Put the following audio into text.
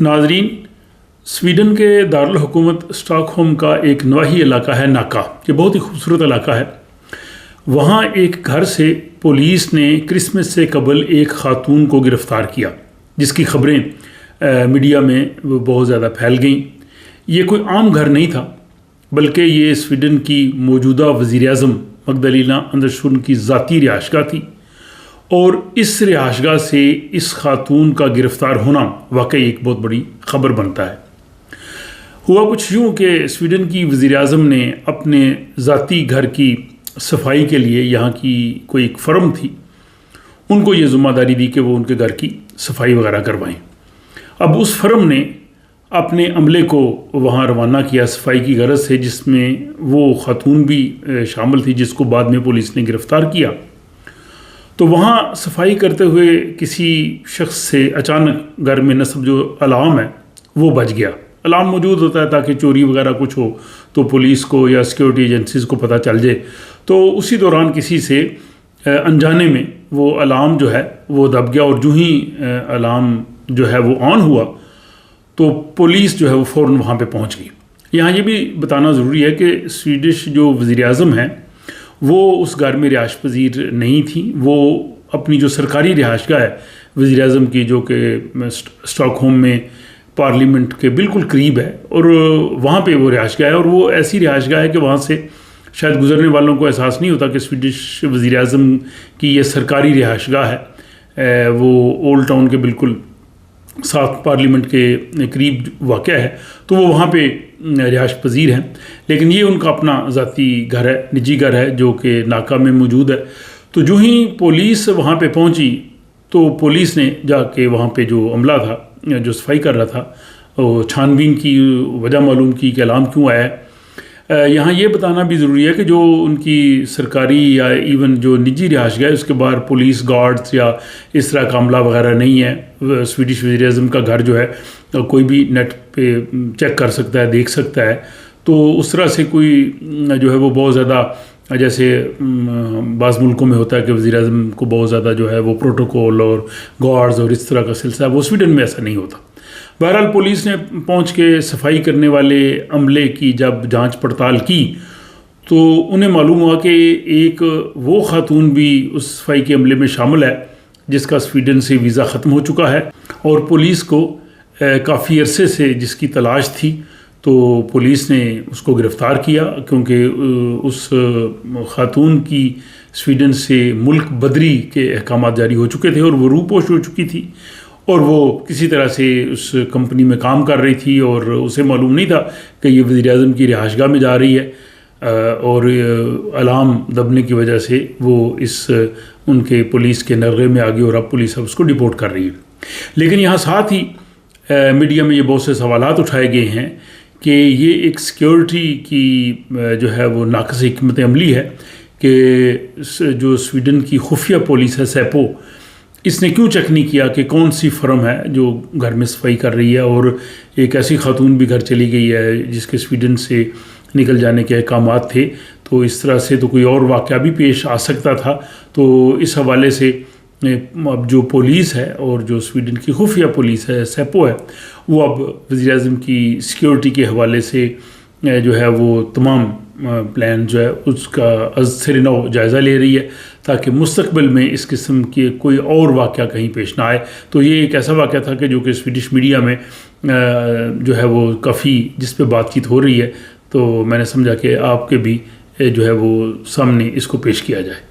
ناظرین، سویڈن کے دارالحکومت اسٹاک ہوم کا ایک نواحی علاقہ ہے ناکا۔ یہ بہت ہی خوبصورت علاقہ ہے۔ وہاں ایک گھر سے پولیس نے کرسمس سے قبل ایک خاتون کو گرفتار کیا، جس کی خبریں میڈیا میں بہت زیادہ پھیل گئیں۔ یہ کوئی عام گھر نہیں تھا، بلکہ یہ سویڈن کی موجودہ وزیر اعظم مگدلینا اندرسون کی ذاتی رہائش گاہ تھی، اور اس رہائش گاہ سے اس خاتون کا گرفتار ہونا واقعی ایک بہت بڑی خبر بنتا ہے۔ ہوا کچھ یوں کہ سویڈن کی وزیر اعظم نے اپنے ذاتی گھر کی صفائی کے لیے یہاں کی کوئی ایک فرم تھی، ان کو یہ ذمہ داری دی کہ وہ ان کے گھر کی صفائی وغیرہ کروائیں۔ اب اس فرم نے اپنے عملے کو وہاں روانہ کیا صفائی کی غرض سے، جس میں وہ خاتون بھی شامل تھی جس کو بعد میں پولیس نے گرفتار کیا۔ تو وہاں صفائی کرتے ہوئے کسی شخص سے اچانک گھر میں نصب جو الارم ہے وہ بج گیا۔ الارم موجود ہوتا ہے تاکہ چوری وغیرہ کچھ ہو تو پولیس کو یا سیکیورٹی ایجنسیز کو پتہ چل جائے۔ تو اسی دوران کسی سے انجانے میں وہ الارم جو ہے وہ دب گیا، اور جو ہی الارم جو ہے وہ آن ہوا تو پولیس جو ہے وہ فوراً وہاں پہ پہنچ گئی۔ یہاں یہ بھی بتانا ضروری ہے کہ سویڈش جو وزیر اعظم ہیں وہ اس گھر میں رہائش پذیر نہیں تھیں، وہ اپنی جو سرکاری رہائش گاہ ہے وزیر اعظم کی، جو کہ اسٹاک ہوم میں پارلیمنٹ کے بالکل قریب ہے، اور وہاں پہ وہ رہائش گاہ ہے، اور وہ ایسی رہائش گاہ ہے کہ وہاں سے شاید گزرنے والوں کو احساس نہیں ہوتا کہ سویڈش وزیر اعظم کی یہ سرکاری رہائش گاہ ہے۔ وہ اولڈ ٹاؤن کے بالکل ساتھ پارلیمنٹ کے قریب واقع ہے، تو وہ وہاں پہ رہائش پذیر ہیں، لیکن یہ ان کا اپنا ذاتی گھر ہے، نجی گھر ہے جو کہ ناکا میں موجود ہے۔ تو جو ہی پولیس وہاں پہ پہنچی تو پولیس نے جا کے وہاں پہ جو عملہ تھا جو صفائی کر رہا تھا وہ چھان بین کی وجہ معلوم کی کہ الارم کیوں آیا ہے۔ یہاں یہ بتانا بھی ضروری ہے کہ جو ان کی سرکاری یا ایون جو نجی رہائش گاہ ہے اس کے باہر پولیس گارڈز یا اس طرح کا عملہ وغیرہ نہیں ہے۔ سویڈش وزیر اعظم کا گھر جو ہے کوئی بھی نیٹ پہ چیک کر سکتا ہے، دیکھ سکتا ہے، تو اس طرح سے کوئی جو ہے وہ بہت زیادہ، جیسے بعض ملکوں میں ہوتا ہے کہ وزیر اعظم کو بہت زیادہ جو ہے وہ پروٹوکول اور گارڈز اور اس طرح کا سلسلہ، وہ سویڈن میں ایسا نہیں ہوتا۔ بہرحال پولیس نے پہنچ کے صفائی کرنے والے عملے کی جب جانچ پڑتال کی تو انہیں معلوم ہوا کہ ایک وہ خاتون بھی اس صفائی کے عملے میں شامل ہے جس کا سویڈن سے ویزا ختم ہو چکا ہے، اور پولیس کو کافی عرصے سے جس کی تلاش تھی، تو پولیس نے اس کو گرفتار کیا، کیونکہ اس خاتون کی سویڈن سے ملک بدری کے احکامات جاری ہو چکے تھے اور وہ روپوش ہو چکی تھی، اور وہ کسی طرح سے اس کمپنی میں کام کر رہی تھی، اور اسے معلوم نہیں تھا کہ یہ وزیر اعظم کی رہائش گاہ میں جا رہی ہے، اور الارم دبنے کی وجہ سے وہ ان کے پولیس کے نرغے میں آ گئی، اور اب پولیس اب اس کو ڈپورٹ کر رہی ہے۔ لیکن یہاں ساتھ ہی میڈیا میں یہ بہت سے سوالات اٹھائے گئے ہیں کہ یہ ایک سیکیورٹی کی جو ہے وہ ناقص حکمت عملی ہے کہ جو سویڈن کی خفیہ پولیس ہے سیپو، اس نے کیوں چیک نہیں کیا کہ کون سی فرم ہے جو گھر میں صفائی کر رہی ہے، اور ایک ایسی خاتون بھی گھر چلی گئی ہے جس کے سویڈن سے نکل جانے کے احکامات تھے، تو اس طرح سے تو کوئی اور واقعہ بھی پیش آ سکتا تھا۔ تو اس حوالے سے اب جو پولیس ہے اور جو سویڈن کی خفیہ پولیس ہے سیپو ہے، وہ اب وزیر اعظم کی سیکیورٹی کے حوالے سے جو ہے وہ تمام پلان جو ہے اس کا از سر نو جائزہ لے رہی ہے، تاکہ مستقبل میں اس قسم کے کوئی اور واقعہ کہیں پیش نہ آئے۔ تو یہ ایک ایسا واقعہ تھا کہ جو کہ سویڈش میڈیا میں جو ہے وہ کافی جس پہ بات چیت ہو رہی ہے، تو میں نے سمجھا کہ آپ کے بھی جو ہے وہ سامنے اس کو پیش کیا جائے۔